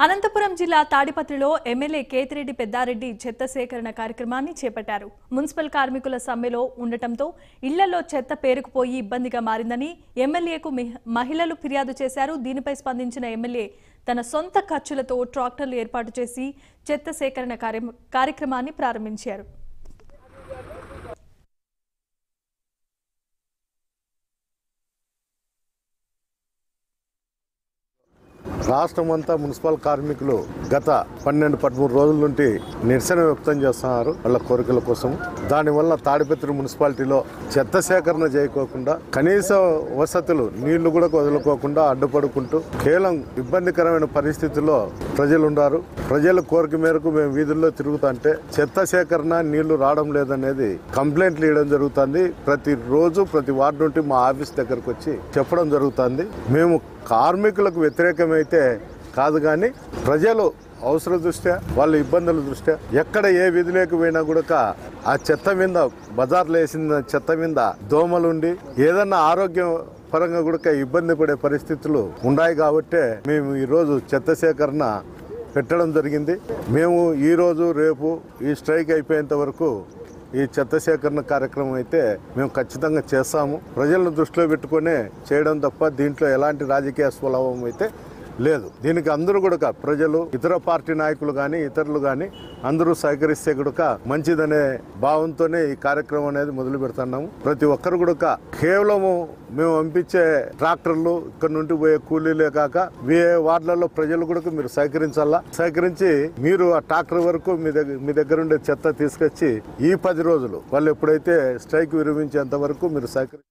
అనంతపురం జిల్లా తాడిపత్రిలో ఎమ్మెల్యే కేతిరెడ్డి పెద్దారెడ్డి చెత్త సేకరణ కార్యక్రమాన్ని చేపట్టారు. మున్సిపల్ కార్మికుల సమ్మెలో ఉండటంతో ఇళ్లలో చెత్త పేరుకుపోయి ఇబ్బందిగా మారిందని ఎమ్మెల్యేకు మహిళలు ఫిర్యాదు చేశారు. దీనిపై స్పందించిన ఎమ్మెల్యే తన సొంత ఖర్చులతో ట్రాక్టర్లు ఏర్పాటు చేసి చెత్త సేకరణ కార్యక్రమాన్ని ప్రారంభించారు. రాష్ట్రమంతా మున్సిపల్ కార్మికులు గత 12-13 రోజుల నుండి నిరసన వ్యక్తం చేస్తున్నారు వాళ్ళ కోరికల కోసం. దానివల్ల తాడిపత్రి మున్సిపాలిటీలో చెత్త సేకరణ చేయకోకుండా కనీస వసతులు నీళ్లు కూడా వదులుకోకుండా అడ్డుపడుకుంటూ కేవలం ఇబ్బందికరమైన పరిస్థితుల్లో ప్రజలు ఉన్నారు. ప్రజల కోరిక మేరకు మేము వీధుల్లో తిరుగుతుంటే చెత్త సేకరణ నీళ్లు రావడం లేదనేది కంప్లైంట్లు ఇవ్వడం జరుగుతుంది. ప్రతిరోజు ప్రతి వార్డు నుండి మా ఆఫీస్ దగ్గరకు వచ్చి చెప్పడం జరుగుతుంది. మేము కార్మికులకు వ్యతిరేకమైతే కాదు, కానీ ప్రజలు అవసర దృష్ట్యా వాళ్ళ ఇబ్బందుల దృష్ట్యా ఎక్కడ ఏ విధులేక పోయినా కూడా ఆ చెత్త మీద బజార్లో వేసిన చెత్త మీద దోమలుండి ఏదన్నా ఆరోగ్యం పరంగా కూడా ఇబ్బంది పడే పరిస్థితులు ఉన్నాయి. కాబట్టే మేము ఈరోజు చెత్త సేకరణ పెట్టడం జరిగింది. మేము ఈరోజు రేపు ఈ స్ట్రైక్ అయిపోయేంత వరకు ఈ చెత్త సేకరణ కార్యక్రమం అయితే మేము ఖచ్చితంగా చేస్తాము. ప్రజలను దృష్టిలో పెట్టుకునే చేయడం తప్ప దీంట్లో ఎలాంటి రాజకీయ స్వలాభం అయితే లేదు. దీనికి అందరూ కూడా ప్రజలు, ఇతర పార్టీ నాయకులు కానీ ఇతరులు కానీ అందరూ సహకరిస్తే కూడా మంచిదనే భావంతోనే ఈ కార్యక్రమం అనేది మొదలు పెడుతున్నాము. ప్రతి ఒక్కరు కూడా కేవలము మేము పంపించే ట్రాక్టర్లు ఇక్కడ నుండి పోయే కూలీలే కాక వార్డులలో ప్రజలు కూడా మీరు సహకరించి మీరు ఆ ట్రాక్టర్ వరకు మీ దగ్గర ఉండే చెత్త తీసుకొచ్చి ఈ 10 రోజులు వాళ్ళు ఎప్పుడైతే స్ట్రైక్ విరమించేంత వరకు మీరు సహకరించి